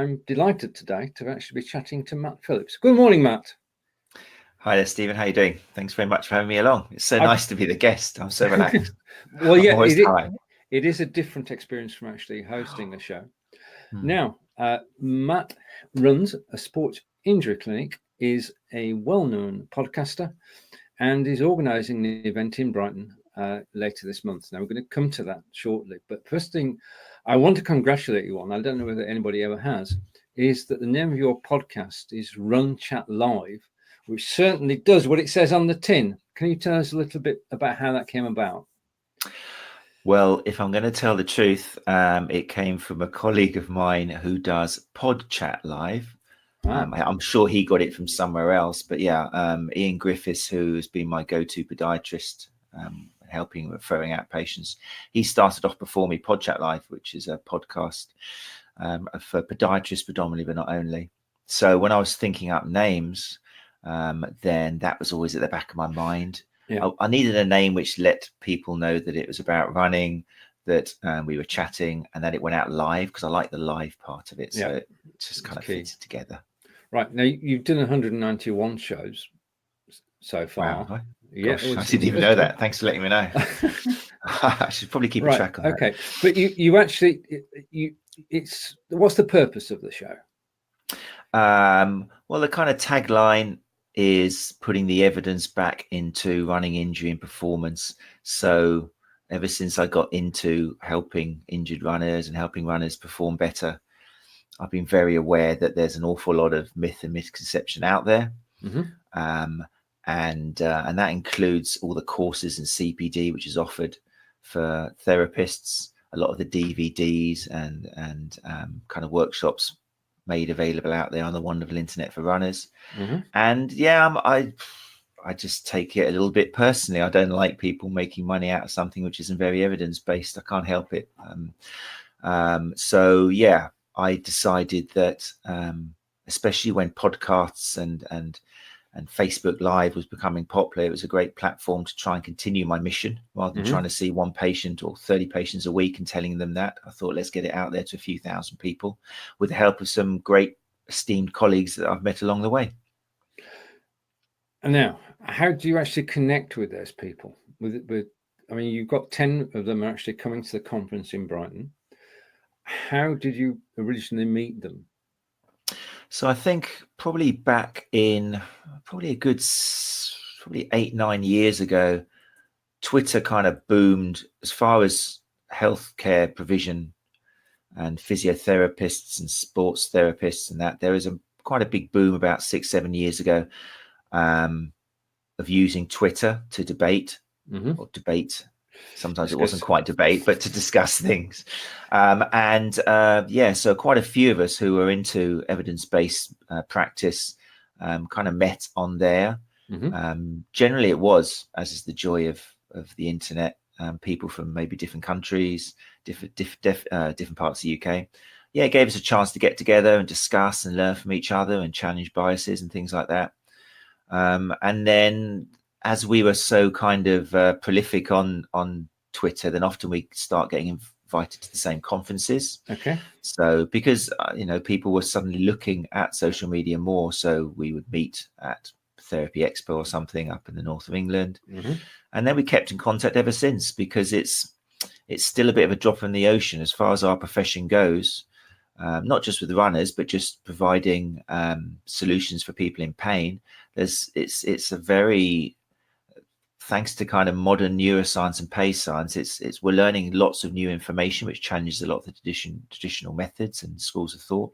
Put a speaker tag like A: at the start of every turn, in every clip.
A: I'm delighted today to actually be chatting to Matt Phillips. Good morning, Matt.
B: Hi there, Stephen. How are you doing? Thanks very much for having me along. It's so nice to be the guest. I'm so relaxed.
A: Well, yeah,
B: I'm always tired.
A: it is a different experience from actually hosting a show.
B: Hmm.
A: Now, Matt runs a sports injury clinic, is a well-known podcaster, and is organising the event in Brighton later this month. Now, we're going to come to that shortly. But first thing I want to congratulate you on, I don't know whether anybody ever has, is that the name of your podcast is Run Chat Live, which certainly does what it says on the tin. Can you tell us a little bit about how that came about?
B: Well, if I'm going to tell the truth, it came from a colleague of mine who does Pod Chat Live. I'm sure he got it from somewhere else, but yeah, Ian Griffiths, who has been my go-to podiatrist, helping referring out patients, he started off before me Pod Chat Live, which is a podcast for podiatrists predominantly, but not only. So when I was thinking up names, then that was always at the back of my mind.
A: Yeah.
B: I needed a name which let people know that it was about running, that we were chatting, and that it went out live, because I like the live part of it. So it just kind of fits together.
A: Right. Now, you've done 191 shows so far.
B: Wow.
A: Yeah,
B: Gosh, I didn't even know that. Thanks for letting me know. I should probably keep a track of that.
A: Okay. But you actually, what's the purpose of the show?
B: Well, the kind of tagline is putting the evidence back into running injury and performance. So ever since I got into helping injured runners and helping runners perform better, I've been very aware that there's an awful lot of myth and misconception out there.
A: Mm-hmm.
B: And that includes all the courses in CPD, which is offered for therapists, a lot of the DVDs and kind of workshops made available out there on the wonderful internet for runners.
A: Mm-hmm.
B: And yeah, I just take it a little bit personally. I don't like people making money out of something which isn't very evidence-based. I can't help it. So yeah, I decided that especially when podcasts and Facebook Live was becoming popular, it was a great platform to try and continue my mission rather than trying to see one patient or 30 patients a week and telling them that. I thought, let's get it out there to a few thousand people with the help of some great esteemed colleagues that I've met along the way.
A: And now, how do you actually connect with those people? I mean, you've got 10 of them actually coming to the conference in Brighton. How did you originally meet them?
B: So I think probably back in probably 8-9 years ago, Twitter kind of boomed as far as healthcare provision and physiotherapists and sports therapists, and that there was quite a big boom about 6-7 years ago of using Twitter to debate or debate. Sometimes it wasn't quite debate, but to discuss things. So quite a few of us who were into evidence-based practice kind of met on there. Generally it was, as is the joy of the internet, people from maybe different countries, different parts of the UK. Yeah, it gave us a chance to get together and discuss and learn from each other and challenge biases and things like that. And then as we were so kind of prolific on Twitter, then often we start getting invited to the same conferences.
A: Okay.
B: So because, people were suddenly looking at social media more, so we would meet at Therapy Expo or something up in the north of England. And then we kept in contact ever since, because it's still a bit of a drop in the ocean as far as our profession goes. Not just with runners, but just providing solutions for people in pain. It's a very, thanks to kind of modern neuroscience and pace science, we're learning lots of new information which challenges a lot of the traditional methods and schools of thought.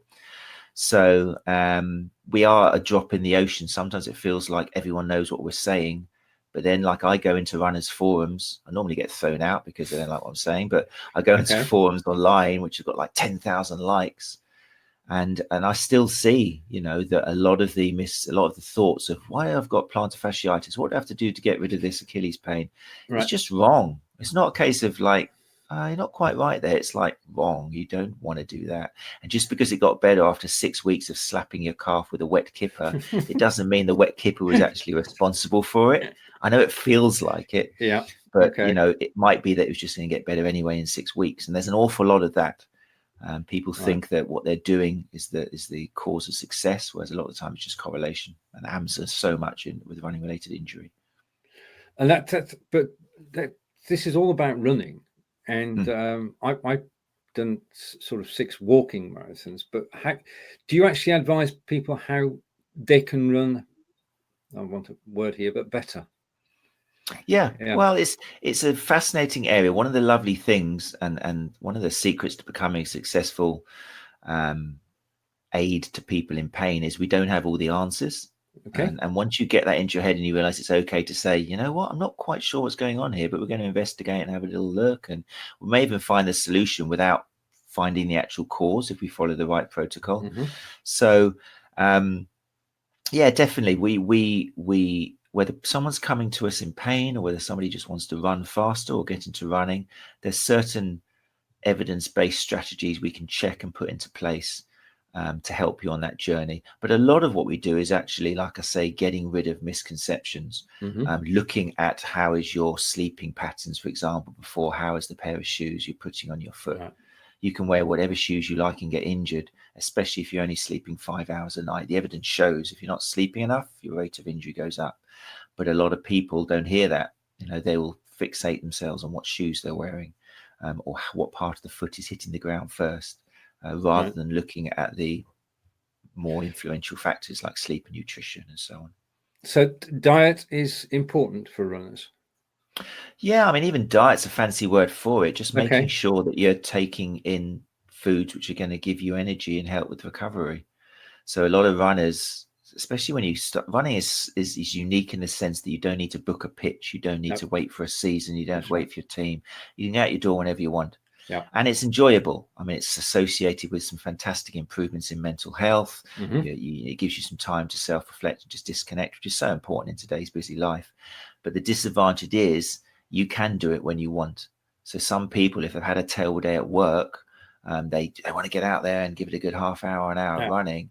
B: So we are a drop in the ocean. Sometimes it feels like everyone knows what we're saying, but then like I go into runners forums, I normally get thrown out because they don't like what I'm saying, but I go into forums online which have got like 10,000 likes, and I still see, that a lot of the thoughts of why I've got plantar fasciitis, what do I have to do to get rid of this Achilles pain? It's just wrong. It's not a case of like, you're not quite right there. It's like wrong. You don't want to do that. And just because it got better after 6 weeks of slapping your calf with a wet kipper, it doesn't mean the wet kipper was actually responsible for it. I know it feels like it, but it might be that it was just going to get better anyway in 6 weeks. And there's an awful lot of that People think that what they're doing is the cause of success, whereas a lot of the time it's just correlation, and that happens so much with running related injury.
A: And this is all about running, and I've done sort of 6 walking marathons. But how do you actually advise people how they can run? I want a word here, but better.
B: Yeah. Well, it's a fascinating area. One of the lovely things, and one of the secrets to becoming a successful aid to people in pain, is we don't have all the answers. Okay. And once you get that into your head and you realize it's okay to say, you know what, I'm not quite sure what's going on here, but we're going to investigate and have a little look, and we may even find the solution without finding the actual cause if we follow the right protocol. Mm-hmm. So yeah, definitely we whether someone's coming to us in pain or whether somebody just wants to run faster or get into running, there's certain evidence-based strategies we can check and put into place to help you on that journey. But a lot of what we do is actually, like I say, getting rid of misconceptions, looking at how is your sleeping patterns, for example, before how is the pair of shoes you're putting on your foot. Right. You can wear whatever shoes you like and get injured, especially if you're only sleeping 5 hours a night. The evidence shows if you're not sleeping enough, your rate of injury goes up. But a lot of people don't hear that. You know, they will fixate themselves on what shoes they're wearing or what part of the foot is hitting the ground first, rather than looking at the more influential factors like sleep and nutrition and so on.
A: So diet is important for runners?
B: Yeah, I mean, even diet's a fancy word for it. Just making sure that you're taking in foods which are going to give you energy and help with recovery. So a lot of runners, especially when you start running, is unique in the sense that you don't need to book a pitch, you don't need to wait for a season, you don't wait for your team. You can get out your door whenever you want. Yeah. And it's enjoyable. I mean, it's associated with some fantastic improvements in mental health. It gives you some time to self-reflect and just disconnect, which is so important in today's busy life. But the disadvantage is you can do it when you want. So some people, if they've had a terrible day at work, they want to get out there and give it a good half hour, an hour running.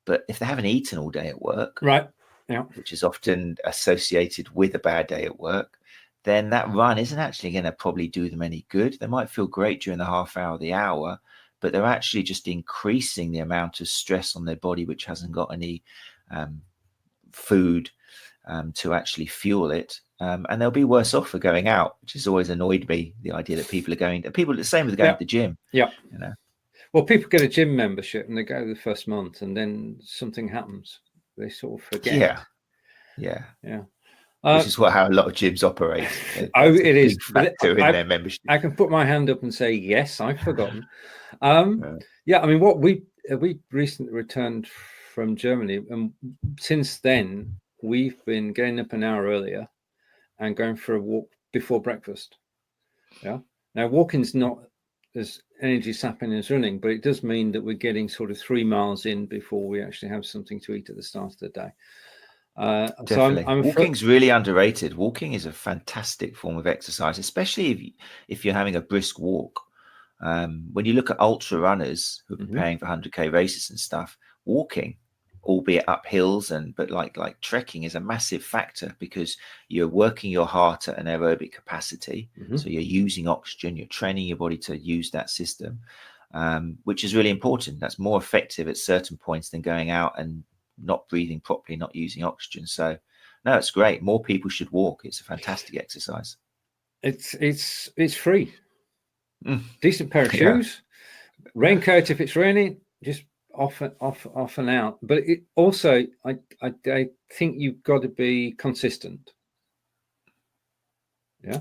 B: But if they haven't eaten all day at work, which is often associated with a bad day at work, then that run isn't actually going to probably do them any good. They might feel great during the half hour, the hour, but they're actually just increasing the amount of stress on their body, which hasn't got any food to actually fuel it. And they'll be worse off for going out, which has always annoyed me, the idea that people are the same with going to the gym. Yeah. You know.
A: Well, people get a gym membership and they go the first month and then something happens. They sort of forget.
B: Yeah. Which is how a lot of gyms operate.
A: It is.
B: Factor in their membership.
A: I can put my hand up and say, yes, I've forgotten. Yeah, I mean, we recently returned from Germany, and since then we've been getting up an hour earlier and going for a walk before breakfast. Yeah. Now, walking's not as energy sapping as running, but it does mean that we're getting sort of 3 miles in before we actually have something to eat at the start of the day.
B: Definitely. So walking's really underrated. Walking is a fantastic form of exercise, especially if you're having a brisk walk. When you look at ultra runners who are preparing for 100K races and stuff, walking, albeit up hills, but like trekking, is a massive factor because you're working your heart at an aerobic capacity. So you're using oxygen, you're training your body to use that system, which is really important. That's more effective at certain points than going out and not breathing properly, not using oxygen. So no, it's great. More people should walk. It's a fantastic exercise.
A: It's free. Decent pair of shoes, raincoat if it's raining, just off and out. But it also, I think you've got to be consistent.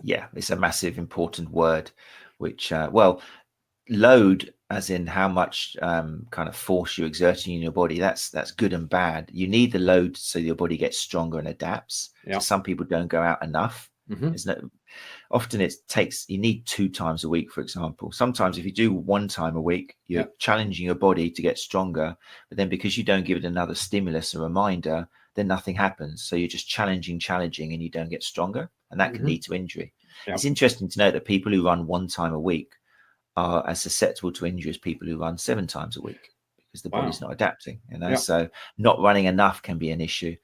B: Yeah, it's a massive important word, which load, as in how much kind of force you're exerting in your body, that's good and bad. You need the load so your body gets stronger and adapts. So some people don't go out enough. Often you need 2 times a week, for example. Sometimes if you do 1 time a week, you're challenging your body to get stronger, but then because you don't give it another stimulus, a reminder, then nothing happens. So you're just challenging and you don't get stronger, and that can lead to injury. It's interesting to note that people who run 1 time a week are as susceptible to injury as people who run 7 times a week because the body's not adapting, so not running enough can be an issue.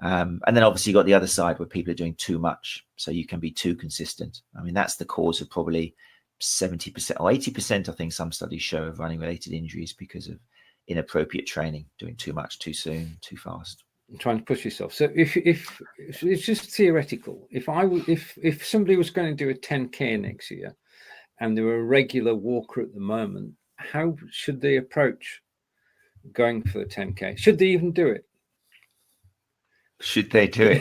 B: And then obviously you got the other side where people are doing too much, so you can be too consistent. I mean, that's the cause of probably 70% or 80%, I think some studies show, of running related injuries because of inappropriate training, doing too much too soon, too fast.
A: Trying to push yourself. So if it's just theoretical, if somebody was going to do a 10K next year and they were a regular walker at the moment, how should they approach going for the 10K? Should they even do it?
B: Should they do it?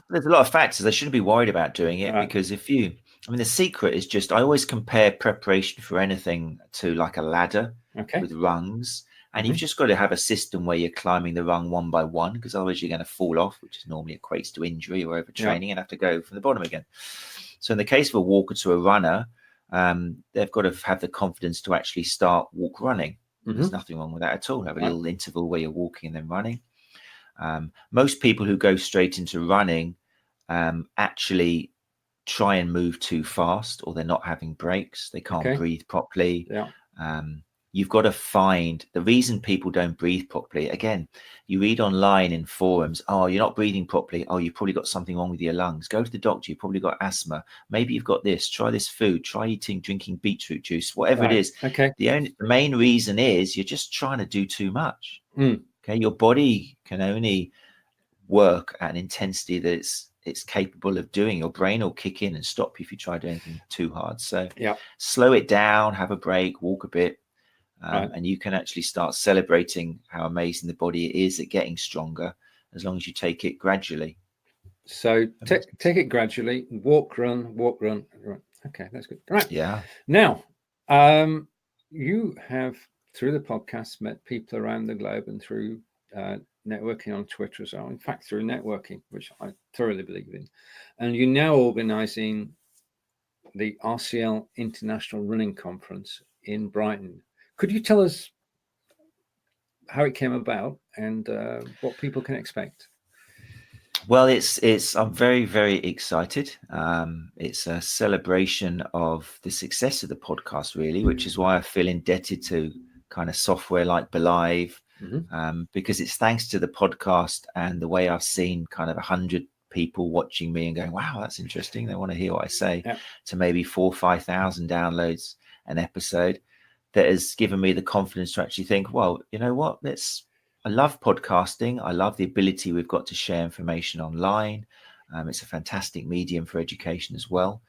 B: There's a lot of factors. They shouldn't be worried about doing it, because the secret is just, I always compare preparation for anything to like a ladder with rungs. And you've just got to have a system where you're climbing the rung one by one, because otherwise you're going to fall off, which normally equates to injury or overtraining, and have to go from the bottom again. So in the case of a walker to a runner, they've got to have the confidence to actually start walk running. There's nothing wrong with that at all. Have a little interval where you're walking and then running. Most people who go straight into running actually try and move too fast, or they're not having breaks. They can't breathe properly. You've got to find the reason people don't breathe properly. Again, you read online in forums, oh, you're not breathing properly. Oh, you've probably got something wrong with your lungs. Go to the doctor. You've probably got asthma. Maybe you've got this. Try this food. Try drinking beetroot juice, whatever it is. The main reason is you're just trying to do too much. Okay, your body can only work at an intensity that it's capable of doing. Your brain will kick in and stop you if you try doing anything too hard. So slow it down, have a break, walk a bit. And you can actually start celebrating how amazing the body is at getting stronger, as long as you take it gradually.
A: So take it gradually, walk, run. Okay, that's good. Right.
B: Yeah.
A: Now, you have, through the podcast, met people around the globe and through networking on Twitter as well. In fact, through networking, which I thoroughly believe in. And you're now organizing the RCL International Running Conference in Brighton. Could you tell us how it came about and what people can expect?
B: Well, I'm very, very excited. It's a celebration of the success of the podcast, really, which is why I feel indebted to kind of software like BeLive, because it's thanks to the podcast and the way I've seen kind of 100 people watching me and going, wow, that's interesting. They want to hear what I say, to maybe 4,000 or 5,000 downloads an episode. That has given me the confidence to actually think, well, you know what, I love podcasting. I love the ability we've got to share information online. It's a fantastic medium for education as well.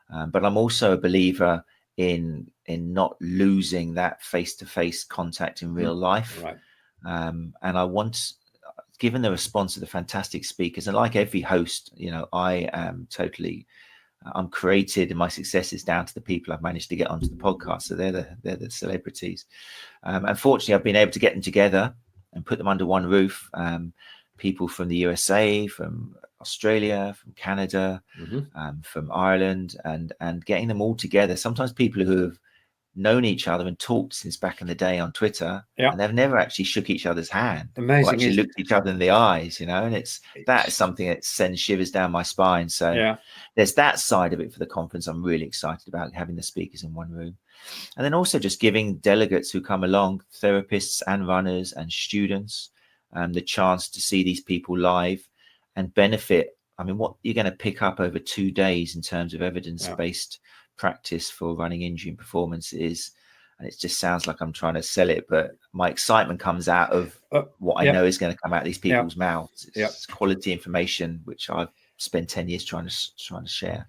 B: But I'm also a believer in not losing that face-to-face contact in real life. And I want, given the response of the fantastic speakers, and like every host, I'm created, and my success is down to the people I've managed to get onto the podcast. So they're the celebrities. Unfortunately, I've been able to get them together and put them under one roof. People from the USA, from Australia, from Canada, from Ireland, and getting them all together. Sometimes people who have known each other and talked since back in the day on Twitter, and they've never actually shook each other's hand, or actually looked each other in the eyes, and that is something that sends shivers down my spine. So there's that side of it for the conference. I'm really excited about having the speakers in one room, and then also just giving delegates who come along, therapists and runners and students, the chance to see these people live and benefit. I mean, what you're going to pick up over 2 days in terms of evidence-based practice for running injury and performance is, and it just sounds like I'm trying to sell it, but my excitement comes out of what I know is going to come out of these people's mouths. It's quality information, which I've spent 10 years trying to share.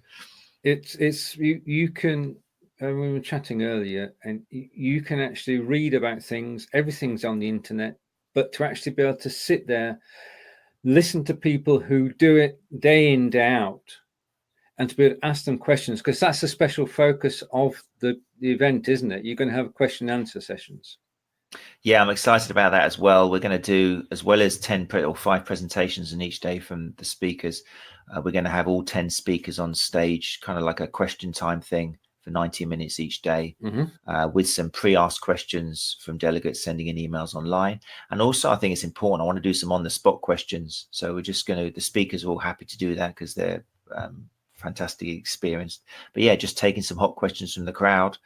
A: It's you can, we were chatting earlier, and you can actually read about things. Everything's on the internet, but to actually be able to sit there, listen to people who do it day in, day out, and to be able to ask them questions, because that's a special focus of the event, isn't it? You're going to have question and answer sessions.
B: Yeah, I'm excited about that as well. We're going to do, as well as 10 or 5 presentations in each day from the speakers, we're going to have all 10 speakers on stage, kind of like a question time thing for 90 minutes each day, with some pre-asked questions from delegates sending in emails online. And also, I think it's important, I want to do some on-the-spot questions. So we're just going to, the speakers are all happy to do that because they're fantastically experienced. But yeah, just taking some hot questions from the crowd,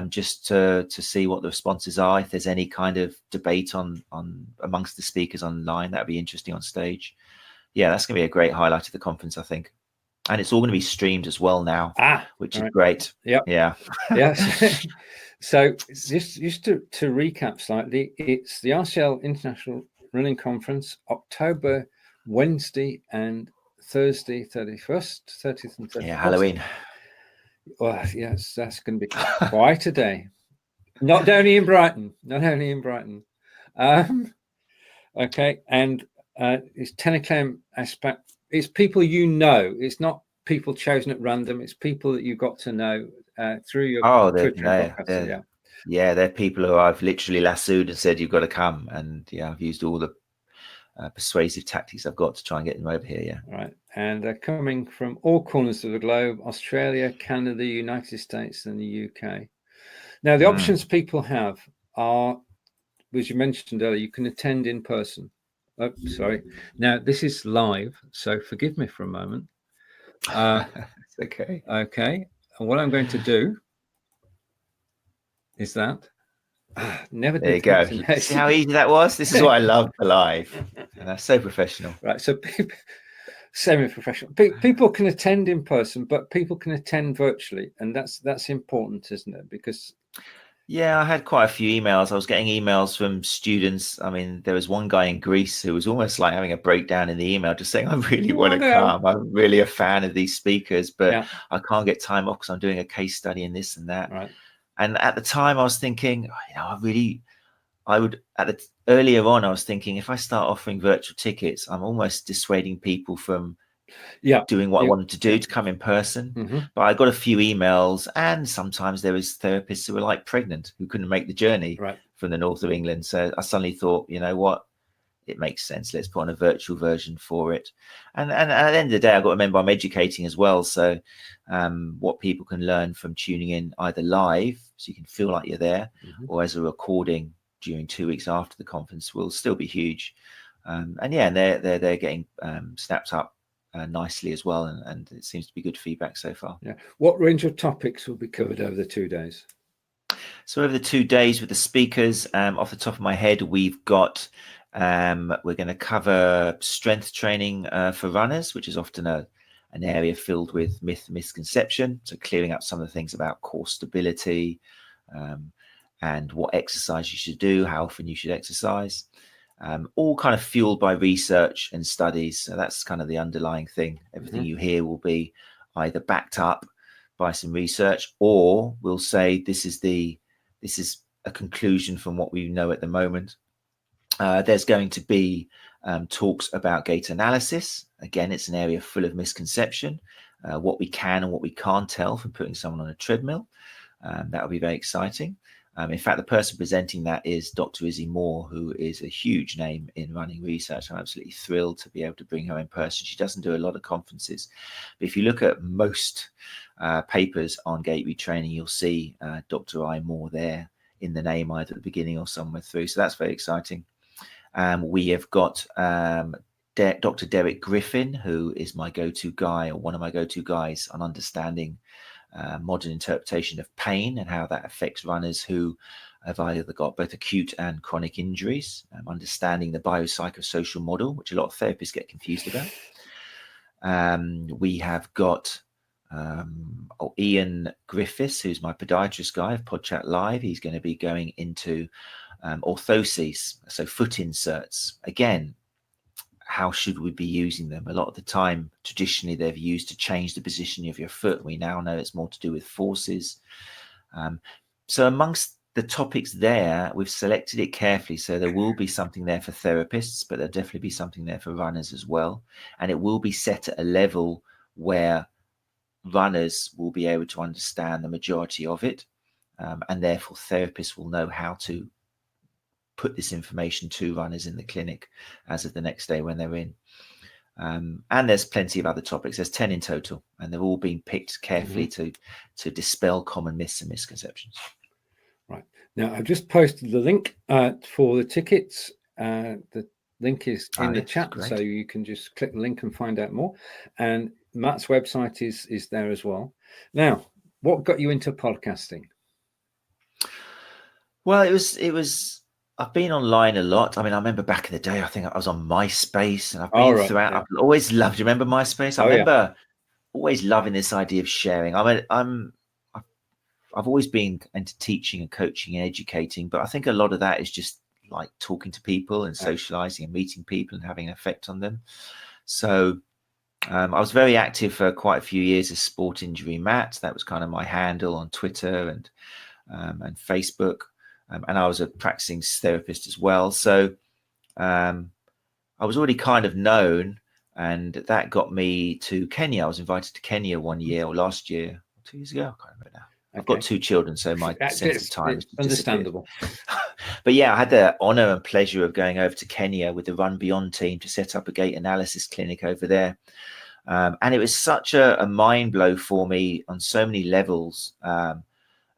B: just to see what the responses are. If there's any kind of debate on amongst the speakers online, that'd be interesting on stage. Yeah, that's going to be a great highlight of the conference, I think. And it's all going to be streamed as well now, which is great.
A: Yep.
B: Yeah.
A: Yes. So just to recap slightly, it's the RCL International Running Conference, October, Wednesday and Thursday, 31st, 30th and 31st.
B: Yeah, Halloween.
A: Well, yes, that's going to be quite a day. Not only in Brighton. Okay, and it's 10 a.m. aspect. It's people you know. It's not people chosen at random. It's people that you got to know through your Twitter and podcast.
B: They're people who I've literally lassoed and said, you've got to come. And I've used all the persuasive tactics I've got to try and get them over here. Yeah.
A: Right. And they're coming from all corners of the globe: Australia, Canada, United States, and the UK. Now, the options people have are, as you mentioned earlier, you can attend in person. Oh, sorry. Now, this is live, so forgive me for a moment.
B: It's okay.
A: Okay. And what I'm going to do is that. Never
B: there you go. See how easy that was? This is what I love for live. And that's so professional.
A: Right. So semi-professional. People can attend in person, but people can attend virtually. And that's important, isn't it? Because
B: I had quite a few emails. I was getting emails from students. I mean, there was one guy in Greece who was almost like having a breakdown in the email, just saying, I really want to come. I'm really a fan of these speakers, but I can't get time off because I'm doing a case study in this and that.
A: Right.
B: And at the time I was thinking, earlier on, I was thinking, if I start offering virtual tickets, I'm almost dissuading people from doing what I wanted to do, to come in person.
A: Mm-hmm.
B: But I got a few emails, and sometimes there was therapists who were like pregnant, who couldn't make the journey from the north of England. So I suddenly thought, you know what? It makes sense. Let's put on a virtual version for it. And at the end of the day, I've got to remember I'm educating as well. So what people can learn from tuning in either live, so you can feel like you're there, or as a recording during 2 weeks after the conference will still be huge. And they're getting snapped up nicely as well. And it seems to be good feedback so far.
A: Yeah. What range of topics will be covered over the 2 days?
B: So over the 2 days with the speakers, off the top of my head, we've got we're going to cover strength training for runners, which is often an area filled with misconception. So clearing up some of the things about core stability and what exercise you should do, how often you should exercise, all kind of fueled by research and studies. So that's kind of the underlying thing. Everything you hear will be either backed up by some research, or we'll say this is a conclusion from what we know at the moment. There's going to be talks about gait analysis. Again, it's an area full of misconception, what we can and what we can't tell from putting someone on a treadmill. That will be very exciting. In fact, the person presenting that is Dr. Izzy Moore, who is a huge name in running research. I'm absolutely thrilled to be able to bring her in person. She doesn't do a lot of conferences, but if you look at most papers on gait retraining, you'll see Dr. I. Moore there in the name, either at the beginning or somewhere through. So that's very exciting. We have got Dr. Derek Griffin, who is my go-to guy, or one of my go-to guys, on understanding modern interpretation of pain and how that affects runners who have either got both acute and chronic injuries, understanding the biopsychosocial model, which a lot of therapists get confused about. We have got Ian Griffiths, who's my podiatrist guy of PodChat Live. He's going to be going into orthoses, so foot inserts. Again, how should we be using them? A lot of the time, traditionally, they've used to change the position of your foot. We now know it's more to do with forces. So amongst the topics there, we've selected it carefully. So there will be something there for therapists, but there'll definitely be something there for runners as well. And it will be set at a level where runners will be able to understand the majority of it. And therefore, therapists will know how to put this information to runners in the clinic as of the next day when they're in. And there's plenty of other topics. There's 10 in total, and they've all been picked carefully to dispel common myths and misconceptions.
A: Right. Now, I've just posted the link for the tickets. The link is in the chat, great. So you can just click the link and find out more. And Matt's website is there as well. Now, what got you into podcasting?
B: Well, it was I've been online a lot. I mean, I remember back in the day, I think I was on MySpace, and I've been throughout. Yeah. I've always loved. You remember MySpace? I remember always loving this idea of sharing. I've always been into teaching and coaching and educating, but I think a lot of that is just like talking to people and socializing and meeting people and having an effect on them. So I was very active for quite a few years as Sport Injury Matt. That was kind of my handle on Twitter and Facebook. And I was a practicing therapist as well. So I was already kind of known, and that got me to Kenya. I was invited to Kenya one year, or last year, 2 years ago. I can't remember now. I've got 2 children, so my sense of time is
A: understandable.
B: But yeah, I had the honor and pleasure of going over to Kenya with the Run Beyond team to set up a gait analysis clinic over there. And it was such a mind blow for me on so many levels.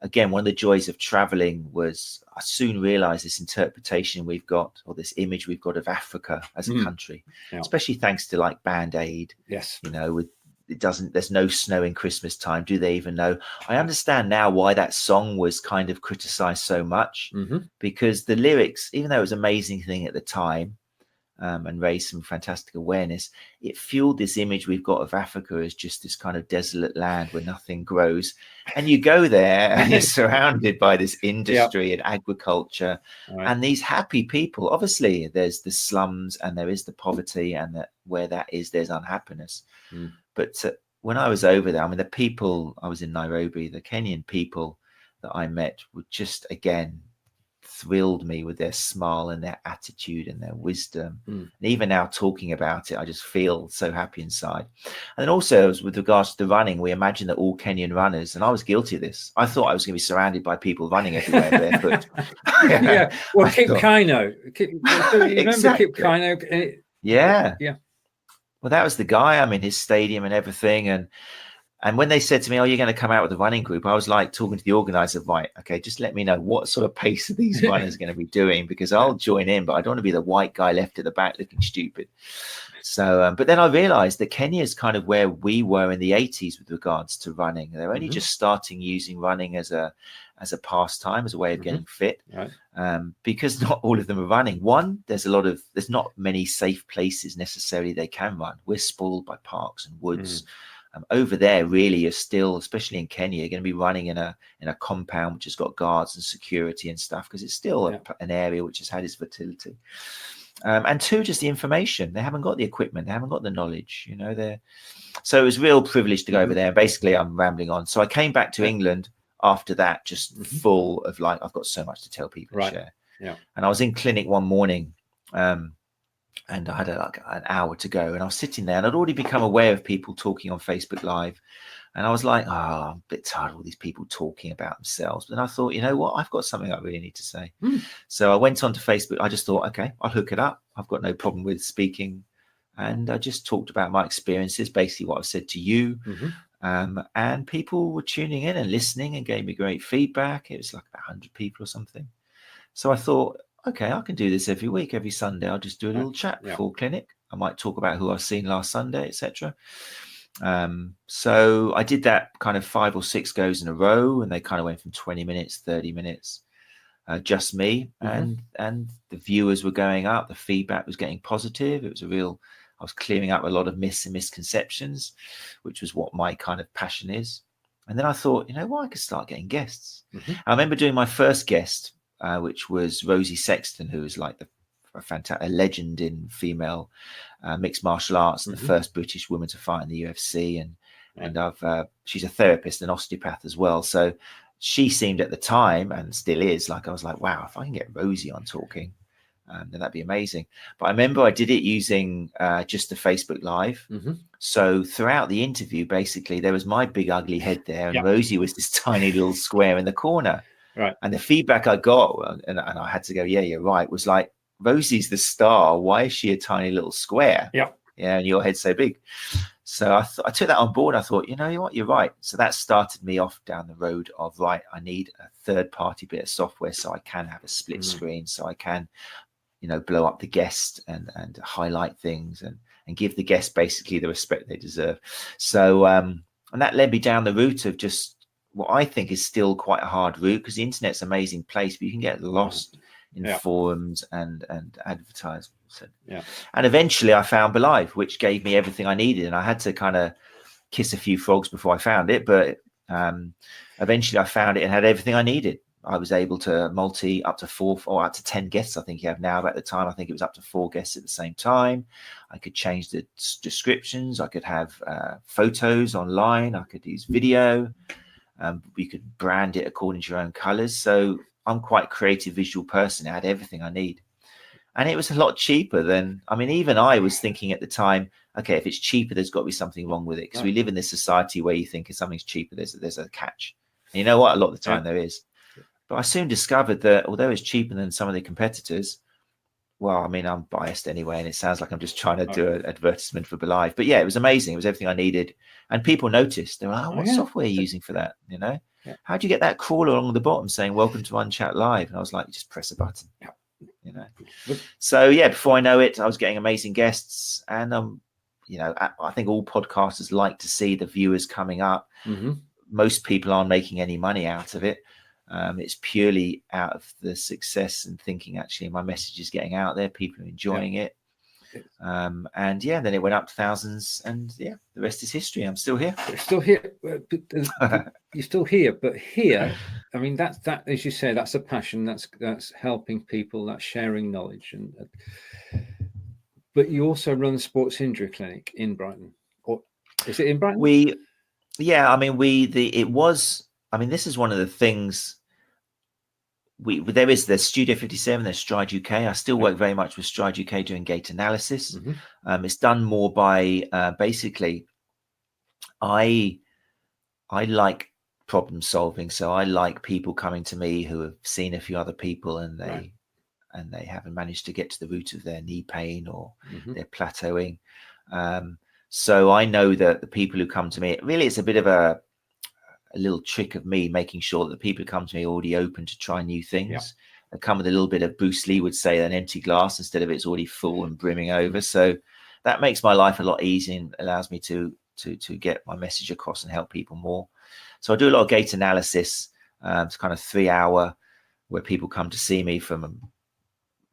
B: Again, one of the joys of traveling was I soon realized this interpretation we've got, or this image we've got of Africa as a country, especially thanks to like Band-Aid.
A: Yes.
B: You know, there's no snow in Christmas time. Do they even know? I understand now why that song was kind of criticized so much, because the lyrics, even though it was an amazing thing at the time, and raised some fantastic awareness, it fueled this image we've got of Africa as just this kind of desolate land where nothing grows. And you go there and you're surrounded by this industry and agriculture and these happy people. Obviously, there's the slums and there is the poverty, and that where that is, there's unhappiness. But when I was over there, I mean, the people, I was in Nairobi, the Kenyan people that I met were just, again, thrilled me with their smile and their attitude and their wisdom. And even now talking about it, I just feel so happy inside. And then also, with regards to the running, we imagine that all Kenyan runners, and I was guilty of this, I thought I was going to be surrounded by people running everywhere barefoot.
A: Well, Kip Kino. So you remember Kip Kino?
B: Yeah. Well, that was the guy. I'm in his stadium and everything. And when they said to me, "Oh, you're going to come out with a running group," I was like talking to the organizer, right, okay, just let me know what sort of pace are these runners going to be doing, because I'll join in, but I don't want to be the white guy left at the back looking stupid. So, but then I realized that Kenya is kind of where we were in the 80s with regards to running. They're only just starting using running as a pastime, as a way of getting fit, because not all of them are running. One, there's not many safe places necessarily they can run. We're spoiled by parks and woods. Over there, really, you're still, especially in Kenya, you're going to be running in a compound which has got guards and security and stuff, because it's still an area which has had its fertility. And 2, just the information. They haven't got the equipment. They haven't got the knowledge. You know, so it was a real privilege to go over there. Basically, I'm rambling on. So I came back to England after that, just full of like, I've got so much to tell people to share. And I was in clinic one morning. And I had an hour to go, and I was sitting there, and I'd already become aware of people talking on Facebook Live. And I was like, I'm a bit tired of all these people talking about themselves. But then I thought, you know what? I've got something I really need to say. So I went onto Facebook. I just thought, okay, I'll hook it up. I've got no problem with speaking. And I just talked about my experiences, basically what I've said to you. And people were tuning in and listening and gave me great feedback. It was like 100 people or something. So I thought, okay, I can do this every week, every Sunday. I'll just do a little chat before clinic. I might talk about who I've seen last Sunday, etc. So I did that kind of 5 or 6 goes in a row, and they kind of went from 20 minutes, 30 minutes, just me. And the viewers were going up. The feedback was getting positive. It was I was clearing up a lot of myths and misconceptions, which was what my kind of passion is. And then I thought, you know what, I could start getting guests. I remember doing my first guest, which was Rosie Sexton, who is like a legend in female mixed martial arts, and the first British woman to fight in the UFC. And she's a therapist and osteopath as well. So she seemed at the time, and still is, like, I was like, wow, if I can get Rosie on talking, then that'd be amazing. But I remember I did it using just the Facebook Live. So throughout the interview, basically, there was my big ugly head there, and Rosie was this tiny little square in the corner. And the feedback I got, and I had to go, yeah, you're right, was like, Rosie's the star. Why is she a tiny little square? And your head's so big. So I took that on board. I thought, you know what, you're right. So that started me off down the road of, right, I need a third-party bit of software so I can have a split screen, so I can, you know, blow up the guest and highlight things and give the guest basically the respect they deserve. So and that led me down the route of just what I think is still quite a hard route, because the internet's an amazing place, but you can get lost in forums and advertisements. And eventually I found BeLive, which gave me everything I needed. And I had to kind of kiss a few frogs before I found it, but eventually I found it and had everything I needed. I was able to multi up to 4 or up to 10 guests, I think you have now. But at the time, I think it was up to 4 guests at the same time. I could change the descriptions. I could have photos online. I could use video. You could brand it according to your own colors. So I'm quite a creative visual person. I had everything I need. And it was a lot cheaper than, I mean, even I was thinking at the time, okay, if it's cheaper, there's got to be something wrong with it. Because we live in this society where you think if something's cheaper, there's a catch. And you know what? A lot of the time there is. But I soon discovered that although it's cheaper than some of the competitors, well, I mean, I'm biased anyway, and it sounds like I'm just trying to do an advertisement for BeLive. But yeah, it was amazing. It was everything I needed. And people noticed. They were like, what software are you using for that? You know, how'd you get that crawler along the bottom saying, welcome to Unchat Live? And I was like, just press a button. You know, so yeah, before I know it, I was getting amazing guests. And, you know, I think all podcasters like to see the viewers coming up. Most people aren't making any money out of it. It's purely out of the success and thinking, actually, my message is getting out there. People are enjoying it. And yeah, then it went up to thousands. And yeah, the rest is history. I'm still here.
A: You're still here. You're still here. But here, I mean, that, as you say, that's a passion. That's helping people. That's sharing knowledge. But you also run the Sports Injury Clinic in Brighton. Or is it in Brighton?
B: I mean, this is one of the things there's Studio 57, there's Stride UK. I still work very much with Stride UK doing gait analysis. It's done more by basically, I like problem solving. So I like people coming to me who have seen a few other people and they haven't managed to get to the root of their knee pain or they're plateauing. So I know that the people who come to me, really it's a bit of a little trick of me making sure that the people who come to me are already open to try new things. They come with a little bit of Bruce Lee would say, an empty glass instead of it's already full and brimming over. So that makes my life a lot easier and allows me to get my message across and help people more. So I do a lot of gait analysis. It's kind of 3 hour where people come to see me from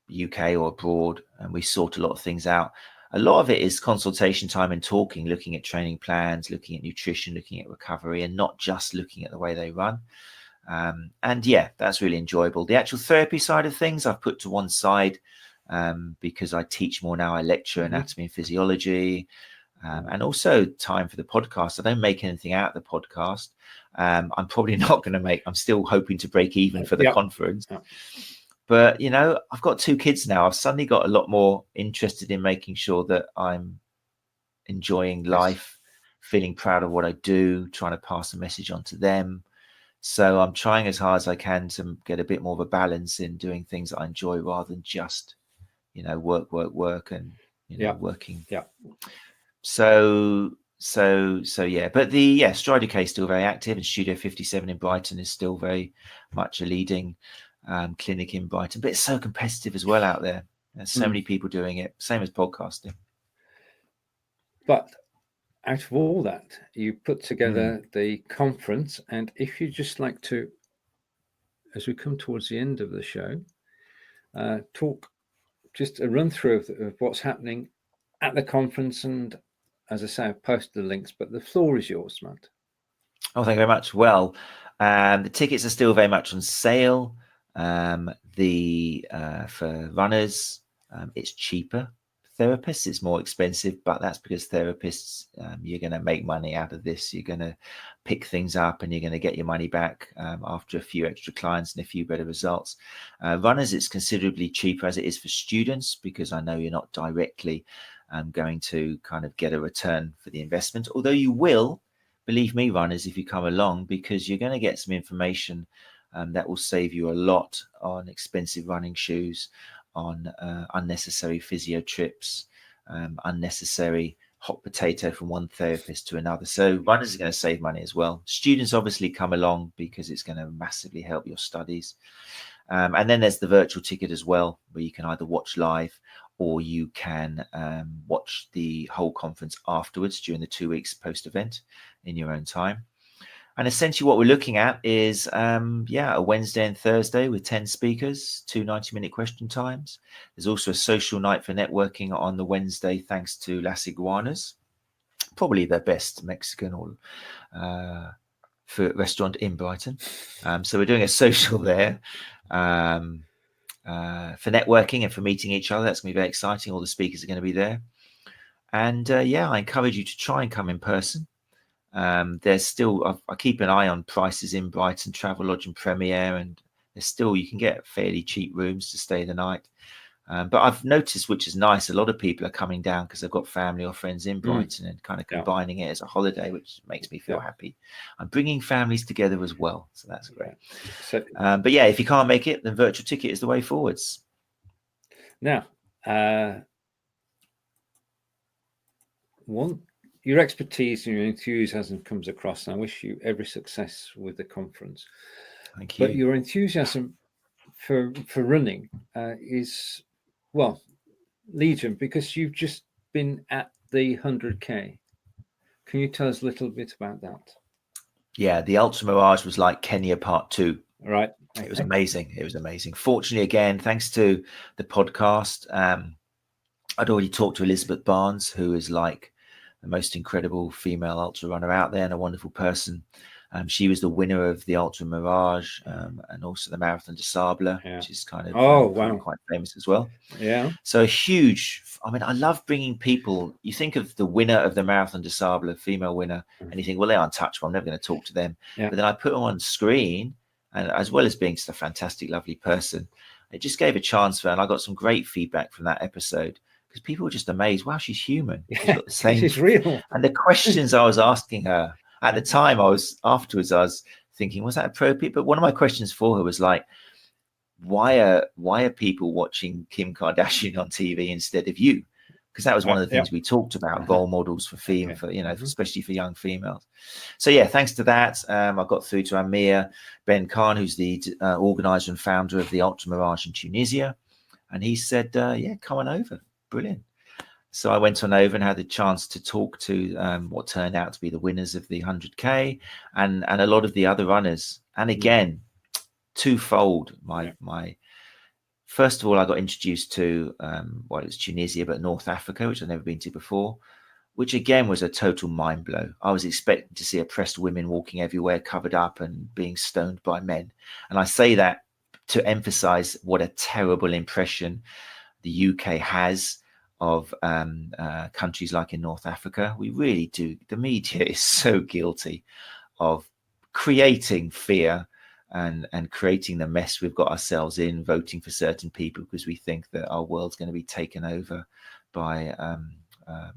B: UK or abroad, and we sort a lot of things out. A lot of it is consultation time and talking, looking at training plans, looking at nutrition, looking at recovery, and not just looking at the way they run. And yeah, that's really enjoyable. The actual therapy side of things I've put to one side because I teach more now. I lecture anatomy and physiology, and also time for the podcast. I don't make anything out of the podcast. I'm probably not going to make, I'm still hoping to break even for the conference. But, you know, I've got 2 kids now. I've suddenly got a lot more interested in making sure that I'm enjoying life, feeling proud of what I do, trying to pass a message on to them. So I'm trying as hard as I can to get a bit more of a balance in doing things that I enjoy rather than just, you know, work and, you know, working. So yeah, but Stride UK is still very active, and Studio 57 in Brighton is still very much a leading clinic in Brighton, but it's so competitive as well out there. There's so many people doing it, same as podcasting.
A: But out of all that, you put together the conference, and if you just like to, as we come towards the end of the show, talk just a run through of what's happening at the conference. And as I say, I've posted the links, but the floor is yours, Matt.
B: Oh, thank you very much. Well, the tickets are still very much on sale. For runners, it's cheaper. Therapists, it's more expensive, but that's because therapists, you're going to make money out of this. You're going to pick things up and you're going to get your money back after a few extra clients and a few better results. Runners, it's considerably cheaper as it is for students, because I know you're not directly going to kind of get a return for the investment, although you will, believe me, runners, if you come along, because you're going to get some information that will save you a lot on expensive running shoes, on unnecessary physio trips, unnecessary hot potato from one therapist to another. So runners are going to save money as well. Students obviously come along because it's going to massively help your studies. And then there's the virtual ticket as well, where you can either watch live or you can watch the whole conference afterwards during the 2 weeks post-event in your own time. And essentially what we're looking at is, a Wednesday and Thursday with 10 speakers, 2 90-minute question times. There's also a social night for networking on the Wednesday, thanks to Las Iguanas. probably the best Mexican or food restaurant in Brighton. So we're doing a social there for networking and for meeting each other. That's going to be very exciting. All the speakers are going to be there. And I encourage you to try and come in person. There's still, I keep an eye on prices in Brighton, Travelodge and Premier, and there's still, you can get fairly cheap rooms to stay the night. But I've noticed, which is nice, a lot of people are coming down because they've got family or friends in Brighton and kind of combining it as a holiday, which makes me feel happy. I'm bringing families together as well, so that's great. So, but yeah, if you can't make it, then virtual ticket is the way forwards.
A: Now, your expertise and your enthusiasm comes across, and I wish you every success with the conference.
B: Thank you.
A: But your enthusiasm for running is, well, legion, because you've just been at the 100K. Can you tell us a little bit about that?
B: Yeah, the Ultra Mirage was like Kenya Part 2.
A: Right.
B: It was amazing. It was amazing. Fortunately, again, thanks to the podcast, I'd already talked to Elizabeth Barnes, who is like the most incredible female ultra runner out there and a wonderful person. She was the winner of the Ultra Mirage and also the Marathon des Sables, which is kind of quite famous as well.
A: Yeah.
B: So huge. I mean, I love bringing people. You think of the winner of the Marathon des Sables, female winner, and you think, well, they're untouchable. I'm never going to talk to them. Yeah. But then I put them on screen, and as well as being just a fantastic, lovely person, it just gave a chance for her. And I got some great feedback from that episode because people were just amazed. Wow, she's human. She's got the same.
A: She's real.
B: And the questions I was asking her, at the time, I was thinking, was that appropriate? But one of my questions for her was like, why are people watching Kim Kardashian on TV instead of you? Because that was one of the things we talked about, role models for female, for especially for young females. So yeah, thanks to that, I got through to Amir Ben Khan, who's the organizer and founder of the Ultra Mirage in Tunisia, and he said, yeah, come on over, brilliant. So I went on over and had the chance to talk to what turned out to be the winners of the 100K and a lot of the other runners. And again, twofold. My first of all, I got introduced to it was Tunisia, but North Africa, which I'd never been to before, which again was a total mind blow. I was expecting to see oppressed women walking everywhere, covered up and being stoned by men. And I say that to emphasize what a terrible impression the UK has of countries like in North Africa. We really do. The media is so guilty of creating fear and creating the mess we've got ourselves in, voting for certain people because we think that our world's going to be taken over by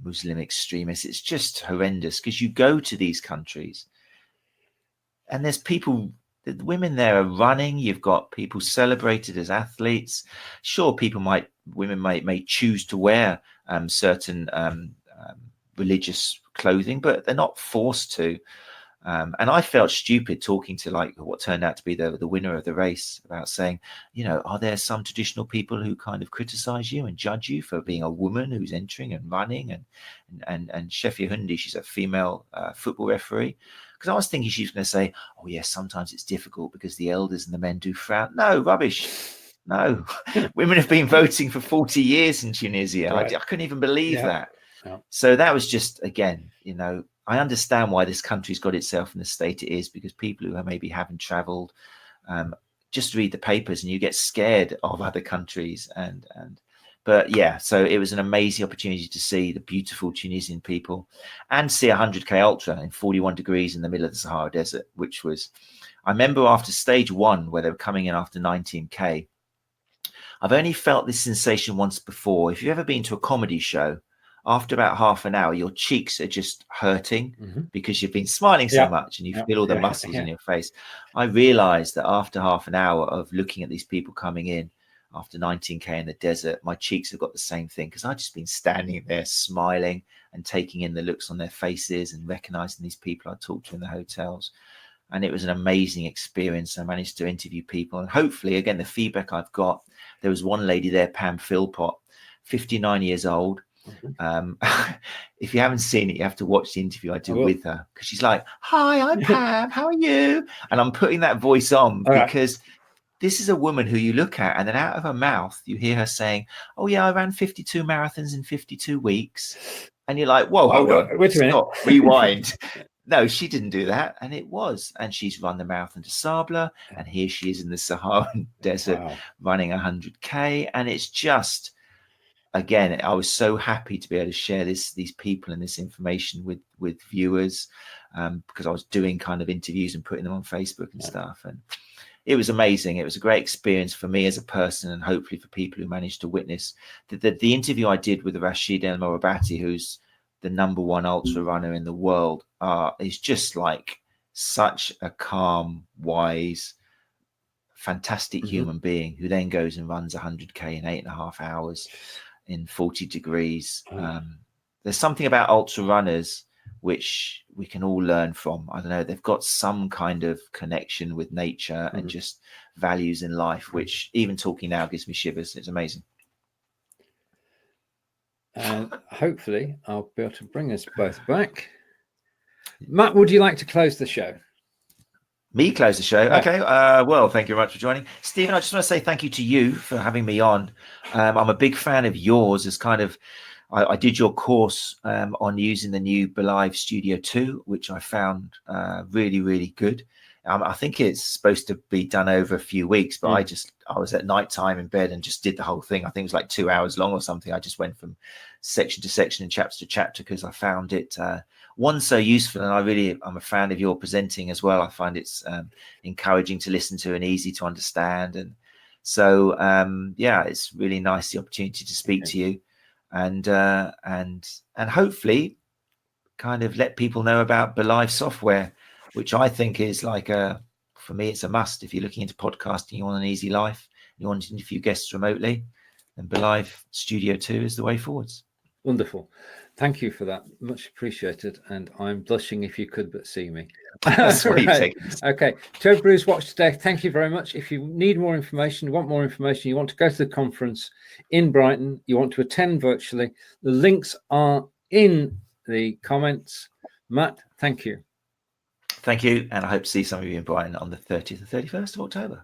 B: Muslim extremists. It's just horrendous because you go to these countries and there's people, the women there are running. You've got people celebrated as athletes. Sure, women may choose to wear certain religious clothing, but they're not forced to. And I felt stupid talking to like what turned out to be the winner of the race about saying, are there some traditional people who kind of criticize you and judge you for being a woman who's entering and running? And Shefia Hundi, she's a female football referee. Because I was thinking she was going to say, oh, yes, sometimes it's difficult because the elders and the men do frown. No, rubbish. No. Women have been voting for 40 years in Tunisia. Right. I couldn't even believe that. Yeah. So that was just, again, I understand why this country's got itself in the state it is, because people who maybe haven't traveled just read the papers and you get scared of other countries. But yeah, so it was an amazing opportunity to see the beautiful Tunisian people and see a 100K ultra in 41 degrees in the middle of the Sahara Desert, which was, I remember after stage 1 where they were coming in after 19K, I've only felt this sensation once before. If you've ever been to a comedy show, after about half an hour, your cheeks are just hurting because you've been smiling so much and you feel all the muscles in your face. I realized that after half an hour of looking at these people coming in after 19K in the desert, my cheeks have got the same thing because I've just been standing there smiling and taking in the looks on their faces and recognizing these people I talked to in the hotels. And it was an amazing experience. I managed to interview people and hopefully, again, the feedback I've got, there was one lady there, Pam Philpott, 59 years old. If you haven't seen it, you have to watch the interview I do with her because she's like, hi, I'm Pam, how are you? And I'm putting that voice on because this is a woman who you look at and then out of her mouth you hear her saying, oh yeah, I ran 52 marathons in 52 weeks. And you're like, whoa, hold on,
A: wait a minute.
B: stop, rewind. No, she didn't do that. And it was. And she's run the Marathon de Sable. And here she is in the Saharan desert running 100K. And it's just, again, I was so happy to be able to share these people and this information with viewers, because I was doing kind of interviews and putting them on Facebook and stuff. And it was amazing. It was a great experience for me as a person, and hopefully for people who managed to witness the interview I did with Rashid El Morabati, who's the #1 ultra runner in the world. Is just like such a calm, wise, fantastic human being who then goes and runs 100K in 8.5 hours in 40 degrees. There's something about ultra runners which we can all learn from. I don't know, they've got some kind of connection with nature and just values in life, which even talking now gives me shivers. It's amazing.
A: And hopefully I'll be able to bring us both back. Matt, would you like to close the show?
B: Me close the show?
A: Yeah.
B: Okay. Well, thank you very much for joining. Stephen, I just want to say thank you to you for having me on. I'm a big fan of yours. As kind of, I did your course on using the new BeLive Studio 2, which I found really, really good. I think it's supposed to be done over a few weeks, but I was at night time in bed and just did the whole thing. I think it was like 2 hours long or something. I just went from section to section and chapter to chapter because I found it one so useful, and I'm a fan of your presenting as well. I find it's encouraging to listen to and easy to understand, and so yeah, it's really nice the opportunity to speak to you, and hopefully kind of let people know about BeLive software, which I think is like for me, it's a must. If you're looking into podcasting, you want an easy life, you want to interview guests remotely, then BeLive Studio 2 is the way forwards.
A: Wonderful. Thank you for that. Much appreciated. And I'm blushing if you could but see me.
B: That's what
A: right. Okay. To everybody who's watched today, thank you very much. If you need more information, want more information, you want to go to the conference in Brighton, you want to attend virtually, the links are in the comments. Matt, thank you.
B: Thank you. And I hope to see some of you in Brighton on the 30th and 31st of October.